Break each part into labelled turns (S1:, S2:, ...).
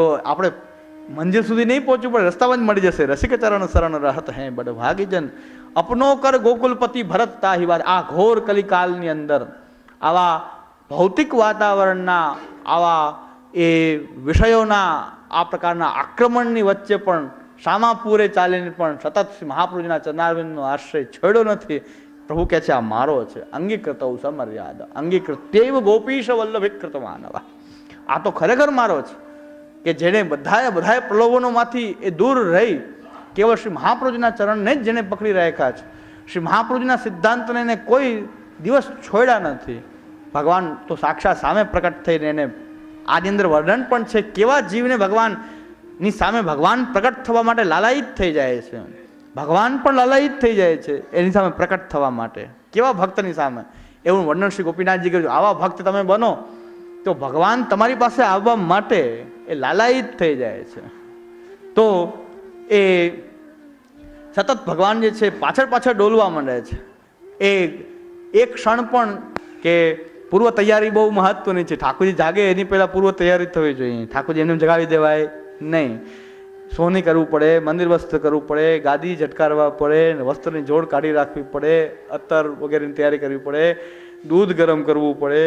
S1: તો આપણે મંજિલ સુધી નહીં પહોંચવું પડે, રસ્તામાં જ મળી જશે. રસિક ચરણ શરણ રહત હે બડ ભાગીજન અપનો કર ગોકુલપતિ ભરત તાહિવાદ. આ ઘોર કલિકાલની અંદર આવા ભૌતિક વાતાવરણના આવા એ વિષયોના આ પ્રકારના આક્રમણની વચ્ચે પણ શામાપુરે ચાલીને પણ સતત શ્રી મહાપ્રભુજીના ચરણારવિંદનો આશ્રય છોડ્યો નથી. પ્રભુ કહે છે આ મારો છે. અંગીકૃત સમર્યાદ અંગીકૃત્યૈવ ગોપીશ વલ્લભીકૃત માનવ. આ તો ખરેખર મારો છે કે જેને બધાએ પ્રલોભનોમાંથી એ દૂર રહી કેવળ શ્રી મહાપ્રભુજીના ચરણને જ જેને પકડી રાખ્યા છે, શ્રી મહાપ્રભુજીના સિદ્ધાંતને એને કોઈ દિવસ છોડ્યા નથી. ભગવાન તો સાક્ષાત સામે પ્રકટ થઈને એને આની અંદર વર્ણન પણ છે કેવા જીવને ભગવાનની સામે ભગવાન પ્રકટ થવા માટે લાલાયિત થઈ જાય છે. ભગવાન પણ લાલાયિત થઈ જાય છે એની સામે પ્રકટ થવા માટે, કેવા ભક્તની સામે. એવું વર્ણન શ્રી ગોપીનાથજી કર્યું. આવા ભક્ત તમે બનો તો ભગવાન તમારી પાસે આવવા માટે એ લાલાયિત થઈ જાય છે. તો એ સતત ભગવાન જે છે પાછળ ડોલવા માંડે છે. એક ક્ષણ પણ કે પૂર્વ તૈયારી બહુ મહત્વની છે. ઠાકોરજી જાગે એની પહેલા પૂર્વ તૈયારી થવી જોઈએ. ઠાકોરજી એમને જગાવી દેવાય નહીં. સોની કરવું પડે, મંદિર વસ્ત્ર કરવું પડે, ગાદી ઝટકારવા પડે, વસ્ત્રની જોડ કાઢી રાખવી પડે, અત્તર વગેરેની તૈયારી કરવી પડે, દૂધ ગરમ કરવું પડે.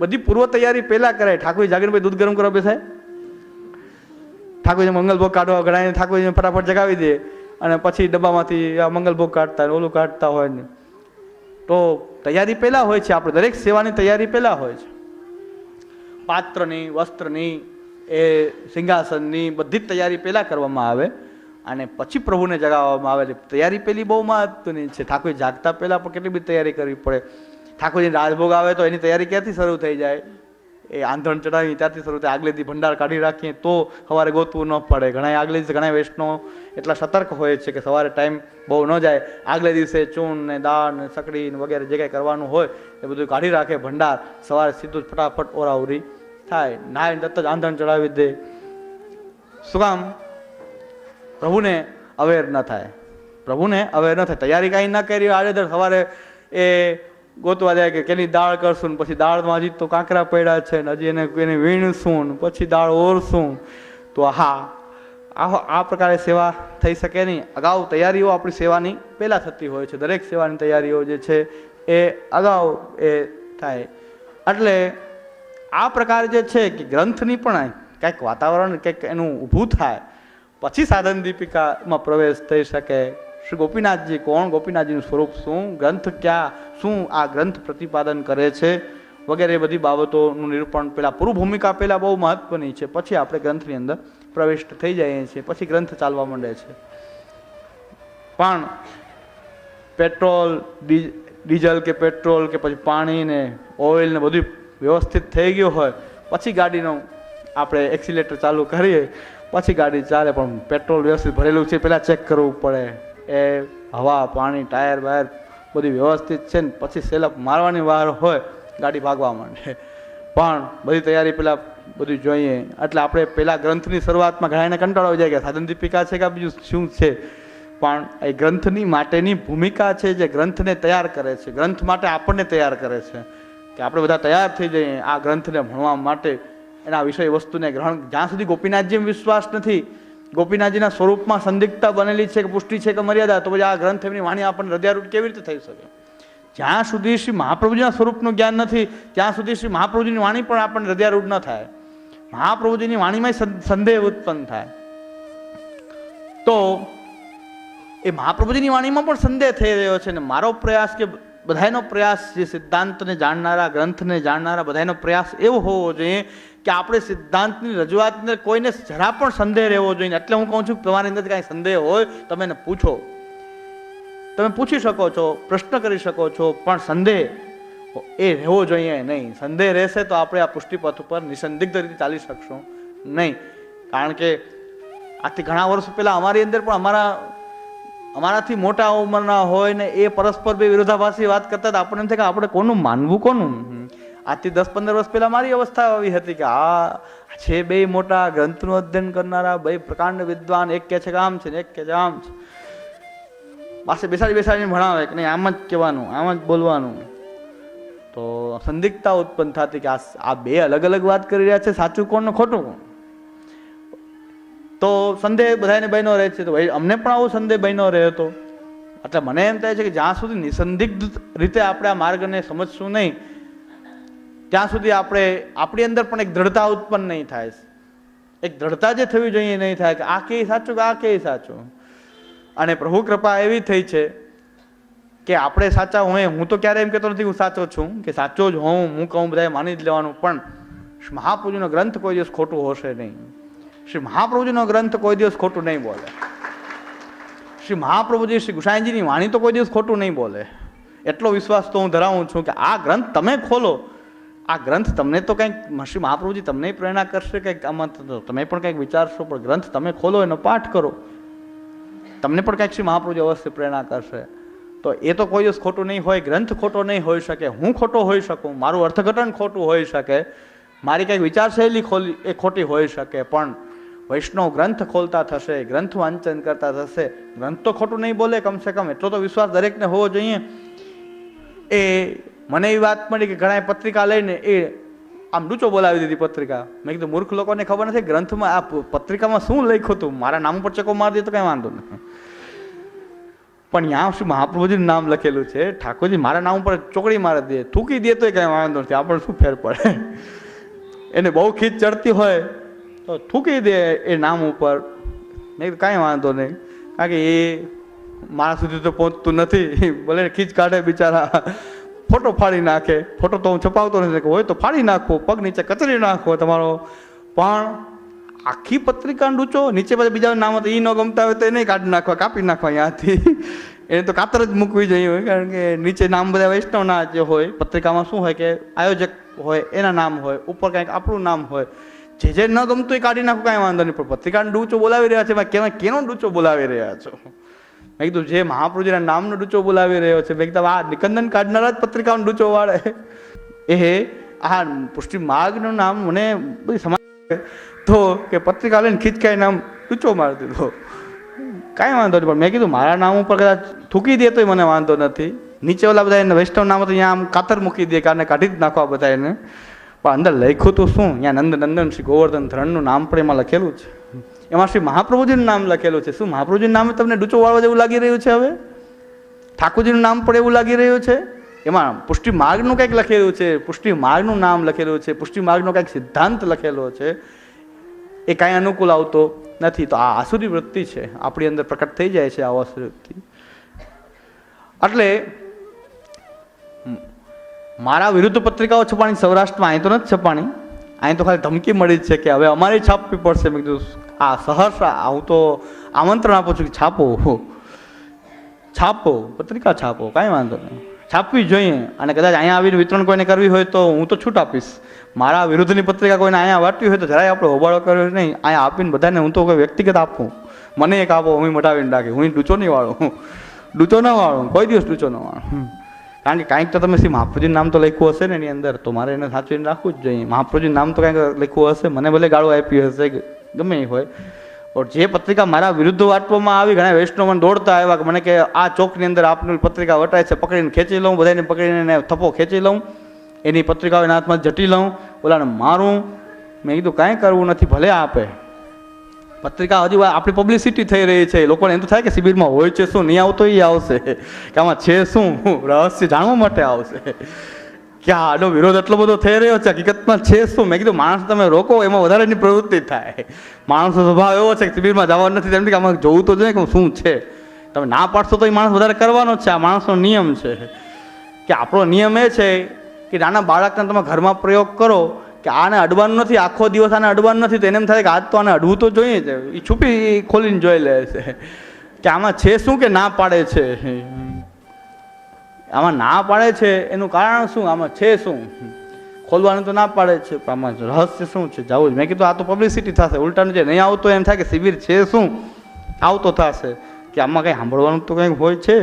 S1: બધી પૂર્વ તૈયારી પહેલા કરાય. ઠાકોરજી જાગીને પછી દૂધ ગરમ કરવા બેસાય? ઠાકોરજી મંગલભોગ કાઢવા ગણાય, ઠાકોરજીને ફટાફટ જગાવી દે અને પછી ડબ્બામાંથી આ મંગલભોગ કાઢતા હોય, ઓલું કાઢતા હોય ને. તો તૈયારી પહેલા હોય છે. આપણે દરેક સેવાની તૈયારી પહેલા હોય છે. પાત્રની, વસ્ત્રની, એ સિંહાસનની બધી જ તૈયારી પહેલા કરવામાં આવે અને પછી પ્રભુને જગાવવામાં આવે. તૈયારી પહેલી બહુ મહત્વની છે. ઠાકોરજી જાગતા પહેલા પણ કેટલી બધી તૈયારી કરવી પડે. ઠાકોરજી રાજભોગ આવે તો એની તૈયારી ક્યાંથી શરૂ થઈ જાય? એ આંધણ ચડાવી ત્યાંથી શરૂ થાય. આગલેથી ભંડાર કાઢી રાખીએ તો સવારે ગોતવું ન પડે. ઘણા વૈષ્ણવ એટલા સતર્ક હોય છે કે સવારે ટાઈમ બહુ ન જાય. આગલે દિવસે ચૂન ને દાળ ને સકડી ને વગેરે જે કંઈ કરવાનું હોય એ બધું કાઢી રાખે ભંડાર. સવારે સીધું જ ફટાફટ ઓરાવરી થાય. નાય તરત જ આંધણ ચડાવી દે. શું કામ? પ્રભુને અવેર ન થાય. પ્રભુને અવેર ન થાય. તૈયારી કાંઈ ન કરી આડેધડ સવારે એ ગોતવા જાય કે કેની દાળ કરશું ને પછી દાળમાં હજી તો કાંકરા પડ્યા છે ને હજી એને વીણશું ને પછી દાળ ઓરશું. તો આ પ્રકારે સેવા થઈ શકે નહીં. અગાઉ તૈયારીઓ આપણી સેવાની પહેલાં થતી હોય છે. દરેક સેવાની તૈયારીઓ જે છે એ અગાઉ એ થાય. એટલે આ પ્રકારે જે છે કે ગ્રંથની પણ કંઈક વાતાવરણ કંઈક એનું ઊભું થાય પછી સાધન દીપિકામાં પ્રવેશ થઈ શકે. શ્રી ગોપીનાથજી કોણ, ગોપીનાથજીનું સ્વરૂપ શું, ગ્રંથ ક્યાં, શું આ ગ્રંથ પ્રતિપાદન કરે છે વગેરે બધી બાબતોનું નિરૂપણ પહેલાં પૂર્વ ભૂમિકા પહેલાં બહુ મહત્વની છે. પછી આપણે ગ્રંથની અંદર પ્રવિષ્ટ થઈ જઈએ છીએ. પછી ગ્રંથ ચાલવા માંડે છે. પણ પેટ્રોલ, ડીઝલ કે પેટ્રોલ કે પછી પાણી ને ઓઇલ ને બધું વ્યવસ્થિત થઈ ગયું હોય પછી ગાડીનો આપણે એક્સિલેટર ચાલુ કરીએ પછી ગાડી ચાલે. પણ પેટ્રોલ વ્યવસ્થિત ભરેલું છે પહેલાં ચેક કરવું પડે. એ હવા, પાણી, ટાયર વાયર બધી વ્યવસ્થિત છે ને પછી સેલઅપ મારવાની વાર હોય ગાડી ભાગવા માંડે. પણ બધી તૈયારી પહેલાં બધું જોઈએ. એટલે આપણે પહેલાં ગ્રંથની શરૂઆતમાં ઘણાને કંટાળો આવી જાય કે સાધન દીપિકા છે કે બીજું શું છે. પણ એ ગ્રંથની માટેની ભૂમિકા છે જે ગ્રંથને તૈયાર કરે છે. ગ્રંથ માટે આપણને તૈયાર કરે છે કે આપણે બધા તૈયાર થઈ જઈએ આ ગ્રંથને ભણવા માટે. એના વિષય વસ્તુને ગ્રહણ. જ્યાં સુધી ગોપીનાથજી વિશ્વાસ નથી, ગોપીનાથજીના સ્વરૂપમાં સંદિગ્ધતા બનેલી છે કે પુષ્ટિ છે કે મર્યાદા, તો પછી આ ગ્રંથ એમની વાણી આપણને હૃદયારૂઢ કેવી રીતે થઈ શકે? જ્યાં સુધી શ્રી મહાપ્રભુજીના સ્વરૂપનું જ્ઞાન નથી ત્યાં સુધી શ્રી મહાપ્રભુજીની વાણી પણ આપણને હૃદયારૂઢ ન થાય. મહાપ્રભુજીની વાણીમાં સંદેહ ઉત્પન્ન થાય. તો એ મહાપ્રભુજીની વાણીમાં પણ સંદેહ થઈ રહ્યો છે. ને મારો પ્રયાસ કે બધાનો પ્રયાસ જે સિદ્ધાંતને જાણનારા, ગ્રંથને જાણનારા બધાનો પ્રયાસ એવો હોવો જોઈએ કે આપણે સિદ્ધાંતની રજૂઆતને કોઈને જરા પણ સંદેહ રહેવો જોઈએ. એટલે હું કહું છું કે તમારી અંદર કાંઈ સંદેહ હોય તમે એને પૂછો. તમે પૂછી શકો છો, પ્રશ્ન કરી શકો છો, પણ સંદેહ એ રહેવો જોઈએ નહીં. સંદેહ રહેશે તો આપણે આ પુષ્ટિપથ ઉપર નિસંદિગ્ધ રીતે ચાલી શકશું નહીં. કારણ કે આજથી ઘણા વર્ષો પહેલાં અમારી અંદર પણ અમારાથી મોટા ઉંમરના હોય ને એ પરસ્પર બે વિરોધાભાસી વાત કરતા હતા. આપણને એમ થાય કે આપણે કોનું માનવું કોનું. આજથી 10-15 વર્ષ પહેલાં મારી અવસ્થા આવી હતી કે આ છે બે મોટા ગ્રંથનું અધ્યયન કરનારા, બે પ્રકાંડ વિદ્વાન, એક કહે છે કે આમ છે ને એક કહે છે આમ છે. પાસે બેસાડીને ભણાવે કે નહીં આમ જ કહેવાનું, આમ જ બોલવાનું. તો સંદિગ્ધતા ઉત્પન્ન થતી કે આ બે અલગ અલગ વાત કરી રહ્યા છે, સાચું કોણ ને ખોટું કોણ. તો સંદેહ બધાને બન્યો રહે છે. તો ભાઈ અમને પણ આવો સંદેહ બન્યો રહ્યો હતો. એટલે મને એમ થાય છે કે જ્યાં સુધી નિસંદિગ્ધ રીતે આપણે આ માર્ગને સમજશું નહીં, ત્યાં સુધી આપણી અંદર પણ એક દ્રઢતા ઉત્પન્ન નહીં થાય. એક દ્રઢતા જે થવી જોઈએ નહીં થાય કે આ કે સાચું કે આ કે સાચું. અને પ્રભુ કૃપા એવી થઈ છે કે આપણે સાચા હોય. હું તો ક્યારે એમ કહેતો નથી હું સાચો છું કે સાચો જ હું કહું બધાએ માની જ લેવાનું, પણ મહાપ્રભુજીનો ગ્રંથ કોઈ દિવસ ખોટું હોશે નહીં. શ્રી મહાપ્રભુજીનો ગ્રંથ કોઈ દિવસ ખોટું નહીં બોલે. શ્રી મહાપ્રભુજી શ્રી ગુસાઈજીની વાણી તો કોઈ દિવસ ખોટું નહીં બોલે. એટલો વિશ્વાસ તો હું ધરાવું છું કે આ ગ્રંથ તમે ખોલો, આ ગ્રંથ તમને તો કંઈક શ્રી મહાપ્રભુજી તમને પ્રેરણા કરશે, કંઈક આમાં તમે પણ કંઈક વિચારશો, પણ ગ્રંથ તમે ખોલો એનો પાઠ કરો, તમને પણ કંઈક શ્રી મહાપ્રભુજી અવશ્ય પ્રેરણા કરશે. તો એ તો કોઈ દિવસ ખોટું નહીં હોય. ગ્રંથ ખોટો નહીં હોઈ શકે, હું ખોટો હોઈ શકું, મારું અર્થઘટન ખોટું હોઈ શકે, મારી કંઈક વિચારશૈલી એ ખોટી હોઈ શકે, પણ વૈષ્ણવ ગ્રંથ ખોલતા થશે, ગ્રંથ વાંચન કરતા થશે, ગ્રંથ તો ખોટું નહીં બોલે. કમસે કમ એટલો તો વિશ્વાસ દરેકને હોવો જોઈએ. એ મને એવી વાત મળી કે ઘણા પત્રિકા લઈને એ આમ ડૂચો બોલાવી દીધી પત્રિકા. મેં કીધું મૂર્ખ લોકોને ખબર નથી ગ્રંથમાં આ પત્રિકામાં શું લખ્યું હતું. મારા નામ ઉપર ચકો મારી દે તો કઈ વાંધો નહીં, પણ ત્યાં શું મહાપ્રભુજીનું નામ લખેલું છે, ઠાકોરજી મારા નામ ઉપર ચોકડી મારી દે, થૂકી દે તો કઈ વાંધો નથી, આપણને શું ફેર પડે. એને બહુ ખીચ ચડતી હોય તો થૂકી દે એ નામ ઉપર. મેં કીધું કાંઈ વાંધો નહીં, કારણ કે એ મારા સુધી તો પહોંચતું નથી. ભલે ખીચ કાઢે બિચારા, ફોટો ફાડી નાખે. ફોટો તો હું છપાવતો નથી, હોય તો ફાડી નાખો, પગ નીચે કચરી નાખો તમારો, પણ આખી પત્રિકા ડૂચો નીચે પછી બીજા નામ હતું એ ન ગમતા હોય તો એ નહીં કાઢી નાખવા, કાપી નાખવા ત્યાંથી. એને તો કાતર જ મૂકવી જોઈએ, કારણ કે નીચે નામ બધા વૈષ્ણવના જે હોય. પત્રિકામાં શું હોય કે આયોજક હોય એના નામ હોય, ઉપર કંઈક આપણું નામ હોય. જે ન ગમતું એ કાઢી નાખો, કાંઈ વાંધો નહીં, પણ પત્રિકાનો ડૂચો બોલાવી રહ્યા છે. કેનો ડૂચો બોલાવી રહ્યા છો? મેં કીધું જે મહાપ્રભુજીના નામનો ડૂચો બોલાવી રહ્યો છે. મેં કીધું આ નિકંદન કાઢનારા જ પત્રિકાનો ડૂચો વાળે. એ આ પુષ્ટિ માર્ગનું નામ મને બધી સમાજ તો કે પત્રિકા લઈને ખીચકાઈ નામ ડૂચો મારી દીધો. કાંઈ વાંધો નહીં, પણ મેં કીધું મારા નામ ઉપર કદાચ થૂકી દે તોય મને વાંધો નથી. નીચે ઓલા બધા એને વૈષ્ણવ નામ હતું ત્યાં આમ કાતર મૂકી દે, કારણ કાઢી જ નાખવા બધા એને. પણ અંદર લખ્યું તો શું, ત્યાં નંદન શ્રી ગોવર્ધન ધરણનું નામ પણ એમાં લખેલું છે. એમાં શ્રી મહાપ્રભુજીનું નામ લખેલું છે. શું મહાપ્રભુજીનું નામ તમને ડૂચો વાળવા જેવું લાગી રહ્યું છે? હવે ઠાકોરજીનું નામ પણ એવું લાગી રહ્યું છે. એમાં પુષ્ટિ માર્ગનું કંઈક લખેલું છે, પુષ્ટિ માર્ગનું નામ લખેલું છે, પુષ્ટિ માર્ગનો કંઈક સિદ્ધાંત લખેલો છે. એ કાંઈ અનુકૂળ આવતો નથી. તો આ આસુરી વૃત્તિ છે આપણી અંદર પ્રકટ થઈ જાય છે, આ આસુરી વૃત્તિ. એટલે મારા વિરુદ્ધ પત્રિકાઓ છપાણી સૌરાષ્ટ્રમાં, અહીં તો નથી છપાણી, અહીં તો ખાલી ધમકી મળી છે કે હવે અમારે છાપવી પડશે. મેં કીધું આ સહર્ષ હું તો આમંત્રણ આપું છું કે છાપો પત્રિકા છાપો, કાંઈ વાંધો નહીં, છાપવી જોઈએ. અને કદાચ અહીંયા આવીને વિતરણ કોઈને કરવી હોય તો હું તો છૂટ આપીશ. મારા વિરુદ્ધની પત્રિકા કોઈને અહીંયા વાંટવી હોય તો જરાય આપણે હોબાળો કર્યો નહીં, અહીંયા આપીને બધાને હું તો કોઈ વ્યક્તિગત આપું. મને એક આપો, હું મટાવીને રાખી, હું ડૂચો નહીં વાળું, ડૂચો ન વાળું, કોઈ દિવસ ડૂચો ન વાળું. કારણ કે કાંઈક તો તમે શ્રી મહાપ્રભુજીનું નામ તો લખ્યું હશે ને એની અંદર, તો મારે એને સાચવીને રાખવું જ જોઈએ. મહાપ્રભુજીનું નામ તો કાંઈક લખ્યું હશે, મને ભલે ગાળો આપી હશે, ગમે એ હોય. પણ જે પત્રિકા મારા વિરુદ્ધ વાંટવામાં આવી, ઘણા વૈષ્ણવ દોડતા આવ્યા કે મને કે આ ચોકની અંદર આપની પત્રિકા વટાય છે, પકડીને ખેંચી લઉં, બધાને પકડીને થપ્પો ખેંચી લઉં, એની પત્રિકાઓ એના હાથમાં જટી લઉં, ઓલાને મારું. મેં કીધું કાંઈ કરવું નથી, ભલે આપે પત્રિકા. હજુ આપણી પબ્લિસિટી થઈ રહી છે, લોકોને એમ તો થાય કે શિબિરમાં હોય છે શું, નહીં આવતો એ આવશે, કે આમાં છે શું, રહસ્ય જાણવા માટે આવશે, કે આનો વિરોધ એટલો બધો થઈ રહ્યો છે, હકીકતમાં છે શું. મેં કીધું માણસ તમે રોકો, એમાં વધારેની પ્રવૃત્તિ થાય. માણસનો સ્વભાવ એવો છે કે શિબિરમાં જવાનું નથી, તેમ કે આમાં જોવું તો જોઈએ કે શું છે. તમે ના પાડશો તો એ માણસ વધારે કરવાનો જ છે. આ માણસનો નિયમ છે. કે આપણો નિયમ એ છે કે નાના બાળકને તમે ઘરમાં પ્રયોગ કરો કે આને અડવાનું નથી, આખો દિવસ આને અડવાનું નથી, તો એને એમ થાય કે આજ તો આને અડવું તો જોઈએ છે. એ છુપી ખોલીને જોઈ લે છે કે આમાં છે શું, કે ના પાડે છે. આમાં ના પાડે છે એનું કારણ શું, આમાં છે શું, ખોલવાનું તો ના પાડે છે, પણ આમાં રહસ્ય શું છે, જવું જ. મેં કીધું આ તો પબ્લિસિટી થશે, ઉલટાનું જે નહીં આવતો એમ થાય કે શિબિર છે શું, આવતો થશે કે આમાં કંઈ સાંભળવાનું તો કંઈક હોય છે.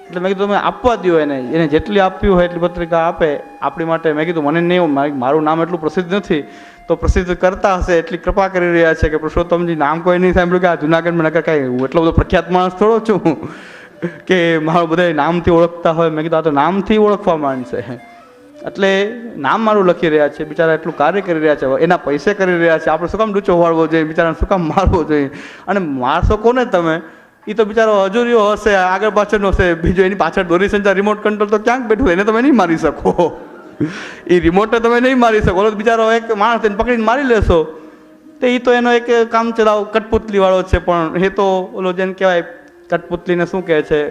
S1: એટલે મેં કીધું તમે આપવા દો એને જેટલી આપવી હોય એટલી પત્રિકા આપે આપણી માટે. મેં કીધું મને નહીં, મારું નામ એટલું પ્રસિદ્ધ નથી, તો પ્રસિદ્ધ કરતા હશે એટલી કૃપા કરી રહ્યા છે કે પુરુષોત્તમજી નામ કોઈ નહીં સાંભળ્યું કે આ જુનાગઢમાં નગર કાંઈ હું એટલો બધો પ્રખ્યાત માણસ થોડો છું કે મારું બધા નામથી ઓળખતા હોય. મેં કીધું આ તો નામથી ઓળખવા માંડશે. એટલે નામ મારું લખી રહ્યા છે, બિચારા એટલું કાર્ય કરી રહ્યા છે, એના પૈસે કરી રહ્યા છે, આપણે શું કામ ડૂચો વાળવો જોઈએ, બિચારાને શું કામ મારવો જોઈએ? અને મારશો કોને તમે? એ તો બિચારો હજુરીઓ હશે, આગળ પાછળનો હશે, બીજો એની પાછળ દોરી સંચાર રિમોટ કંટ્રોલ તો ક્યાંક બેઠું, એને તમે નહીં મારી શકો. એ રિમોટને તમે નહીં મારી શકો. ઓલો બિચારો એક માણસ એને પકડીને મારી લેશો તો એ તો એનો એક કામ ચલાવ કઠપુતલી વાળો છે. પણ એ તો ઓલો જેને કહેવાય કઠપુતલીને શું કહે છે,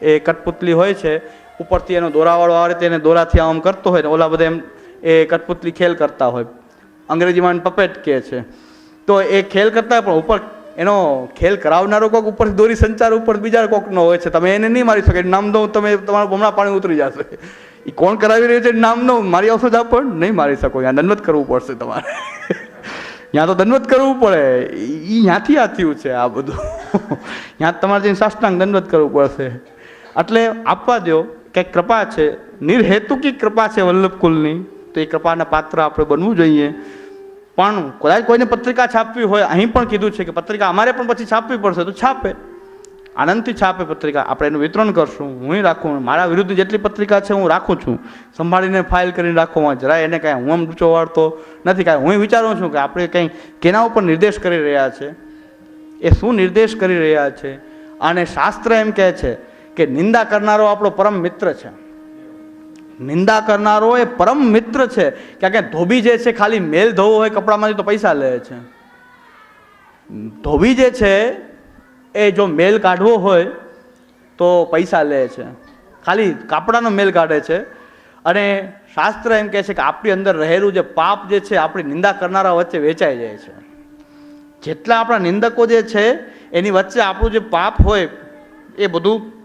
S1: એ કઠપુતલી હોય છે, ઉપરથી એનો દોરાવાળો આવે તેને દોરાથી આમ કરતો હોય ને ઓલા બધા એમ એ કઠપુતલી ખેલ કરતા હોય, અંગ્રેજીમાં પપેટ કહે છે. તો એ ખેલ કરતા હોય પણ ઉપર એનો ખેલ કરાવનારો કોઈક ઉપરથી દોરી સંચાર ઉપર બીજા કોકનો હોય છે. તમે એને નહીં મારી શકો, નામ દઉં તમે તમારું હમણાં પાણી ઉતરી જશે. એ કોણ કરાવી રહ્યું છે નામ દઉં મારી આવશો જ પણ નહીં મારી શકો. ત્યાં દંડવત કરવું પડશે તમારે. ત્યાં તો દંડવત કરવું પડે. એ ત્યાંથી આ થયું છે આ બધું. ત્યાં તમારે જઈને સાષ્ટાંગ દંડવત કરવું પડશે. એટલે આપવા દો કંઈક કૃપા છે, નિર્હેતુકી કૃપા છે વલ્લભકુલની, તો એ કૃપાના પાત્ર આપણે બનવું જોઈએ. પણ કદાચ કોઈને પત્રિકા છાપવી હોય, અહીં પણ કીધું છે કે પત્રિકા અમારે પણ પછી છાપવી પડશે તો છાપે, આનંદથી છાપે પત્રિકા. આપણે એનું વિતરણ કરશું, હું રાખું. મારા વિરુદ્ધની જેટલી પત્રિકા છે હું રાખું છું, સંભાળીને ફાઇલ કરીને રાખો. જરાય એને કાંઈ હું આમ ડૂચો વાળતો નથી. કાંઈ હું વિચારું છું કે આપણે કંઈ કેના ઉપર નિર્દેશ કરી રહ્યા છે, એ શું નિર્દેશ કરી રહ્યા છે. અને શાસ્ત્ર એમ કહે છે કે નિંદા કરનારો આપણો પરમ મિત્ર છે. નિંદા કરનારો એ પરમ મિત્ર છે. કારણ કે ધોબી જે છે ખાલી મેલ ધોવો હોય કપડામાંથી તો પૈસા લે છે. ધોબી જે છે એ જો મેલ કાઢવો હોય તો પૈસા લે છે, ખાલી કાપડાનો મેલ કાઢે છે. અને શાસ્ત્ર એમ કહે છે કે આપણી અંદર રહેલું જે પાપ જે છે આપણી નિંદા કરનારા વચ્ચે વેચાઈ જાય છે. જેટલા આપણા નિંદકો જે છે એની વચ્ચે આપણું જે પાપ હોય એ બધું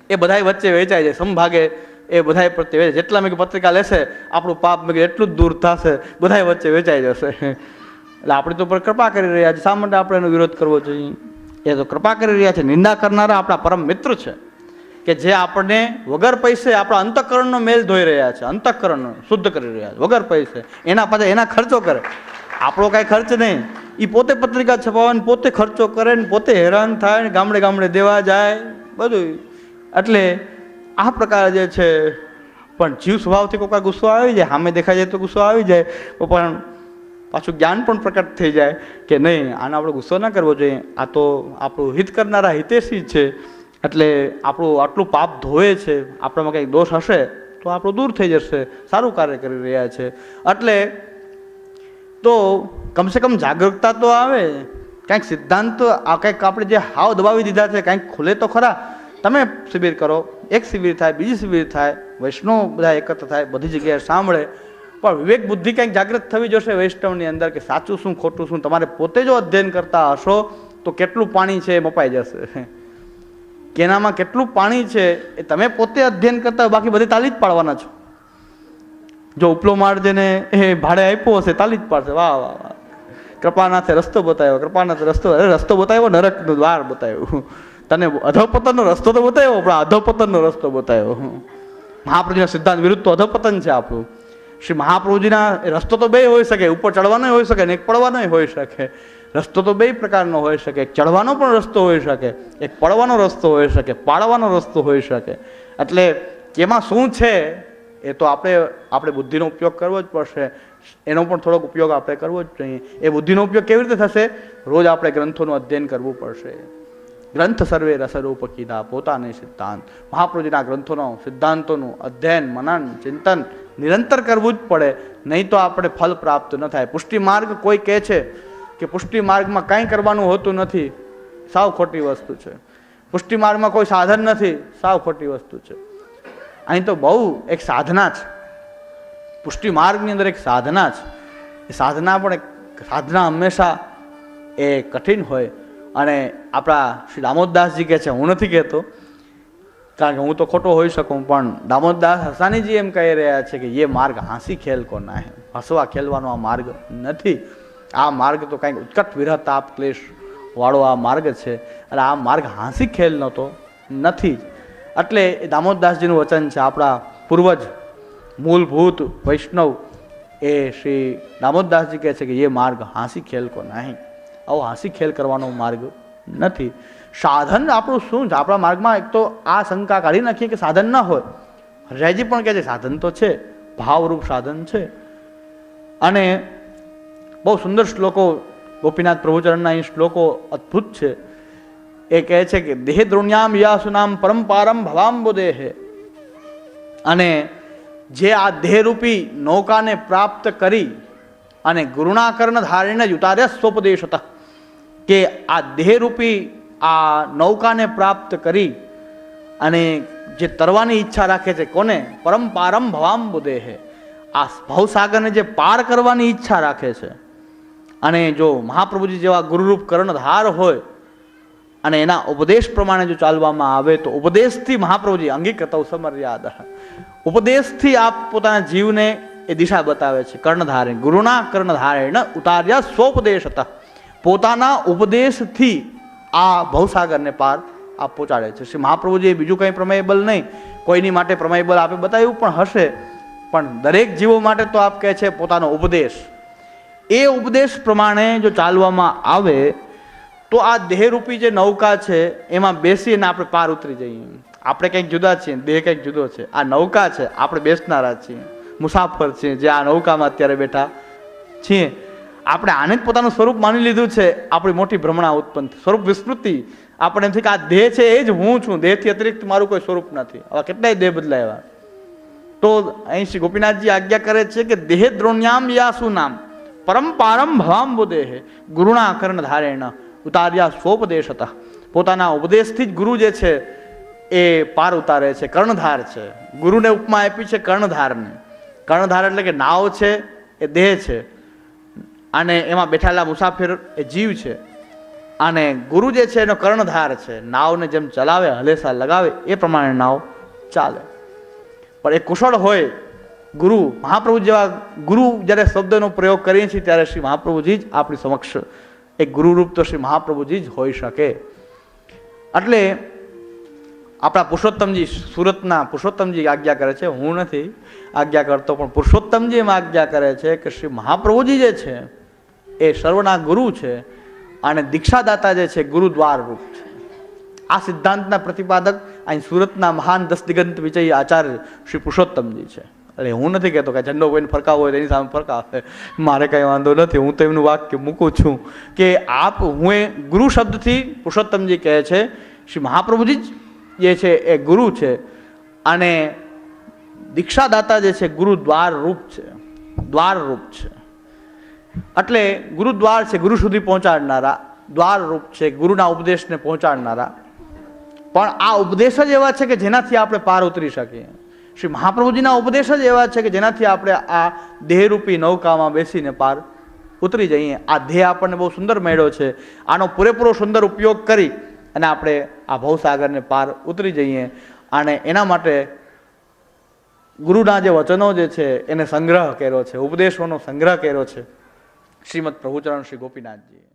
S1: એ બધાય વચ્ચે વેચાઈ જાય, સમભાગે એ બધાય પ્રત્યે. જેટલા મેં પત્રિકા લેશે આપણું પાપ મેં એટલું જ દૂર થશે, બધાય વચ્ચે વેચાઈ જશે. એટલે આપણે તો પર કૃપા કરી રહ્યા છે, શા માટે આપણે એનો વિરોધ કરવો જોઈએ? એ તો કૃપા કરી રહ્યા છે. નિંદા કરનારા આપણા પરમ મિત્ર છે કે જે આપણને વગર પૈસે આપણા અંતઃકરણનો મેલ ધોઈ રહ્યા છે, અંતઃકરણનો શુદ્ધ કરી રહ્યા છે વગર પૈસે. એના પાછળ એના ખર્ચો કરે, આપણો કાંઈ ખર્ચ નહીં. એ પોતે પત્રિકા છપાવવાની પોતે ખર્ચો કરે ને પોતે હેરાન થાય ને ગામડે ગામડે દેવા જાય બધું. એટલે આ પ્રકાર જે છે. પણ જીવ સ્વભાવથી કોઈ કાંઈ ગુસ્સો આવી જાય, સામે દેખાઈ જાય તો ગુસ્સો આવી જાય, પણ પાછું જ્ઞાન પણ પ્રકટ થઈ જાય કે નહીં આને આપણે ગુસ્સો ના કરવો જોઈએ, આ તો આપણું હિત કરનારા હિતેશી છે. એટલે આપણું આટલું પાપ ધોવે છે, આપણામાં કંઈક દોષ હશે તો આપણું દૂર થઈ જશે. સારું કાર્ય કરી રહ્યા છે. એટલે તો કમસે કમ જાગૃતતા તો આવે, કાંઈક સિદ્ધાંત આ કંઈક આપણે જે હાવ દબાવી દીધા છે કાંઈક ખુલે તો ખરા. તમે શિબિર કરો, એક શિબિર થાય, બીજી શિબિર થાય, વૈષ્ણવ બધા એકત્ર થાય, બધી જગ્યાએ સાંભળે. પણ વિવેક બુદ્ધિ કંઈક જાગૃત થવી જોશે વૈષ્ણવની અંદર કે સાચું શું ખોટું શું. તમારે પોતે જો અધ્યયન કરતા હશો તો કેટલું પાણી છે એ મપાઈ જશે, કેનામાં કેટલું પાણી છે એ તમે પોતે અધ્યયન કરતા હોય. બાકી બધી તાલી જ પાડવાના છો. જો ઉપલો માળ જેને એ ભાડે આપ્યો હશે તાલી જ પાડશે, વાહ વાહ વાહ, કૃપાનાથે રસ્તો બતાવ્યો, કૃપાનાથે રસ્તો બતાવ્યો, નરકનો દ્વાર બતાવ્યું, તને અધોપતનનો રસ્તો તો બતાવ્યો પણ અધોપતનનો રસ્તો બતાવ્યો. મહાપ્રભુજીના સિદ્ધાંત વિરુદ્ધ તો અધોપતન છે આપણું. શ્રી મહાપ્રભુજીના રસ્તો તો બે હોઈ શકે, ઉપર ચડવાનો હોઈ શકે ને એક પડવાનો હોઈ શકે. રસ્તો તો બે પ્રકારનો હોઈ શકે, એક ચડવાનો પણ રસ્તો હોઈ શકે, એક પડવાનો રસ્તો હોઈ શકે, પાડવાનો રસ્તો હોઈ શકે. એટલે એમાં શું છે એ તો આપણે બુદ્ધિનો ઉપયોગ કરવો જ પડશે. એનો પણ થોડોક ઉપયોગ આપણે કરવો જ જોઈએ. એ બુદ્ધિનો ઉપયોગ કેવી રીતે થશે? રોજ આપણે ગ્રંથોનું અધ્યયન કરવું પડશે. ગ્રંથ સર્વે રસરૂપ કીધા પોતાને સિદ્ધાંત. મહાપ્રભુજીના ગ્રંથોનો સિદ્ધાંતોનું અધ્યયન મનન ચિંતન નિરંતર કરવું જ પડે, નહીં તો આપણે ફલ પ્રાપ્ત ન થાય. પુષ્ટિ માર્ગ કોઈ કહે છે કે પુષ્ટિ માર્ગમાં કાંઈ કરવાનું હોતું નથી, સાવ ખોટી વસ્તુ છે. પુષ્ટિ માર્ગમાં કોઈ સાધન નથી, સાવ ખોટી વસ્તુ છે. અહીં તો બહુ એક સાધના છે. પુષ્ટિ માર્ગની અંદર એક સાધના છે. એ સાધના પણ એક સાધના હંમેશા એ કઠિન હોય. અને આપણા શ્રી દામોદરદાસજી કહે છે, હું નથી કહેતો કારણ કે હું તો ખોટો હોઈ શકું, પણ દામોદરદાસ હસાનીજી એમ કહી રહ્યા છે કે એ માર્ગ હાંસી ખેલ કો ના હે. હસવા ખેલવાનો આ માર્ગ નથી. આ માર્ગ તો કંઈક ઉત્કટ વિરહ તાપ ક્લેશ વાળો આ માર્ગ છે. એટલે આ માર્ગ હાંસી ખેલનો તો નથી જ. એટલે એ દામોદરદાસજીનું વચન છે. આપણા પૂર્વજ મૂળભૂત વૈષ્ણવ એ શ્રી દામોદરદાસજી કહે છે કે એ માર્ગ હાંસી ખેલ કો નહીં. આવો હાંસી ખેલ કરવાનો માર્ગ નથી. સાધન આપણું શું છે? આપણા માર્ગમાં એક તો આ શંકા કાઢી નાખીએ કે સાધન ના હોય. હરિરાયજી પણ કહે છે સાધન તો છે ભાવરૂપ સાધન છે. અને બહુ સુંદર શ્લોકો ગોપીનાથ પ્રભુચરણના એ શ્લોકો અદ્ભુત છે. એ કહે છે કે દેહ દ્રોણ્યામ યાસુનામ પરંપારમ ભવાંબુદેહે, અને જે આ દેહરૂપી નૌકાને પ્રાપ્ત કરી અને ગુરુના કર્ણ ધારીને જ ઉતાર્યા સ્વોપદેશત, કે આ દેહરૂપી આ નૌકાને પ્રાપ્ત કરી અને જે તરવાની ઈચ્છા રાખે છે, કોને? પરંપારમ ભવાંબુદેહે, આ ભવસાગરને જે પાર કરવાની ઈચ્છા રાખે છે. અને જો મહાપ્રભુજી જેવા ગુરુરૂપ કર્ણધાર હોય અને એના ઉપદેશ પ્રમાણે જો ચાલવામાં આવે તો ઉપદેશથી મહાપ્રભુજી અંગીકૃતૌ સમર્યાદઃ, ઉપદેશથી આપ પોતાના જીવને એ દિશા બતાવે છે. કર્ણધારે ગુરુના કર્ણધારેણ ઉતાર્યા સ્વોપદેશત, પોતાના ઉપદેશથી આ ભવસાગરને પાર આપ પહોંચાડે છે. શ્રી મહાપ્રભુજીએ બીજું કંઈ પ્રમેયબલ નહીં, કોઈની માટે પ્રમેયબલ આપે બતાવ્યું પણ હશે, પણ દરેક જીવો માટે તો આપ કહે છે પોતાનો ઉપદેશ. એ ઉપદેશ પ્રમાણે જો ચાલવામાં આવે તો આ દેહરૂપી જે નૌકા છે એમાં બેસીને આપણે પાર ઉતરી જઈએ. આપણે કંઈક જુદા છીએ, દેહ કંઈક જુદો છે. આ નૌકા છે, આપણે બેસનારા છીએ, મુસાફર છીએ, જે આ નૌકામાં અત્યારે બેઠા છીએ. આપણે આને જ પોતાનું સ્વરૂપ માની લીધું છે. આપણી મોટી ભ્રમણા ઉત્પન્ન, સ્વરૂપ વિસ્મૃતિ. આપણે એમ કે આ દેહ છે એ જ હું છું, દેહથી અતિરિક્ત મારું કોઈ સ્વરૂપ નથી. આવા કેટલાય દેહ બદલાયા. તો અહીં શ્રી ગોપીનાથજી આજ્ઞા કરે છે કે દેહ દ્રોણ્યામ યાસુ નામ પરંપારમ ભવાંબુદેહે ગુરુના કર્ણ ધારેણ ઉતાર્યા સ્વોપદેશત, પોતાના ઉપદેશથી જ ગુરુ જે છે એ પાર ઉતારે છે, કર્ણધાર છે. ગુરુને ઉપમા આપી છે કર્ણધારને. કર્ણધાર એટલે કે નાવ છે એ દેહ છે અને એમાં બેઠેલા મુસાફિર એ જીવ છે, અને ગુરુ જે છે એનો કર્ણધાર છે. નાવને જેમ ચલાવે, હલેસા લગાવે એ પ્રમાણે નાવ ચાલે. પણ એ કુશળ હોય ગુરુ, મહાપ્રભુ જેવા ગુરુ જ્યારે શબ્દનો પ્રયોગ કરીએ છીએ ત્યારે શ્રી મહાપ્રભુજી જ આપણી સમક્ષ એક ગુરુરૂપ તો શ્રી મહાપ્રભુજી જ હોઈ શકે. એટલે આપણા પુરુષોત્તમજી, સુરતના પુરુષોત્તમજી આજ્ઞા કરે છે, હું નથી આજ્ઞા કરતો, પણ પુરુષોત્તમજી એમ આજ્ઞા કરે છે કે શ્રી મહાપ્રભુજી જે છે એ સર્વના ગુરુ છે અને દીક્ષાદાતા જે છે ગુરુદ્વાર રૂપ છે. આ સિદ્ધાંતના પ્રતિપાદક અહીં સુરતના મહાન 10 દિગંત વિજયી આચાર્ય શ્રી પુરુષોત્તમજી છે. એટલે હું નથી કહેતો કે ઝંડો કોઈને ફરકાવો હોય તો એની સામે ફરકાવે, મારે કંઈ વાંધો નથી. હું તો એમનું વાક્ય મૂકું છું કે આપ, હું એ ગુરુ શબ્દથી પુરુષોત્તમજી કહે છે શ્રી મહાપ્રભુજી જે છે એ ગુરુ છે અને દીક્ષાદાતા જે છે ગુરુ દ્વાર રૂપ છે, દ્વાર રૂપ છે. એટલે ગુરુદ્વાર છે, ગુરુ સુધી પહોંચાડનારા, દ્વાર રૂપ છે, ગુરુના ઉપદેશને પહોંચાડનારા. પણ આ ઉપદેશ જ એવા છે કે જેનાથી આપણે પાર ઉતરી શકીએ. શ્રી મહાપ્રભુજીના ઉપદેશ જ એવા છે કે જેનાથી આપણે આ દેહરૂપી નૌકામાં બેસીને પાર ઉતરી જઈએ. આ દેહ આપણને બહુ સુંદર મળ્યો છે, આનો પૂરેપૂરો સુંદર ઉપયોગ કરી અને આપણે આ ભવસાગરને પાર ઉતરી જઈએ. અને એના માટે ગુરુના જે વચનો જે છે એને સંગ્રહ કર્યો છે, ઉપદેશોનો સંગ્રહ કર્યો છે શ્રીમદ પ્રભુચરણ શ્રી ગોપીનાથજીએ.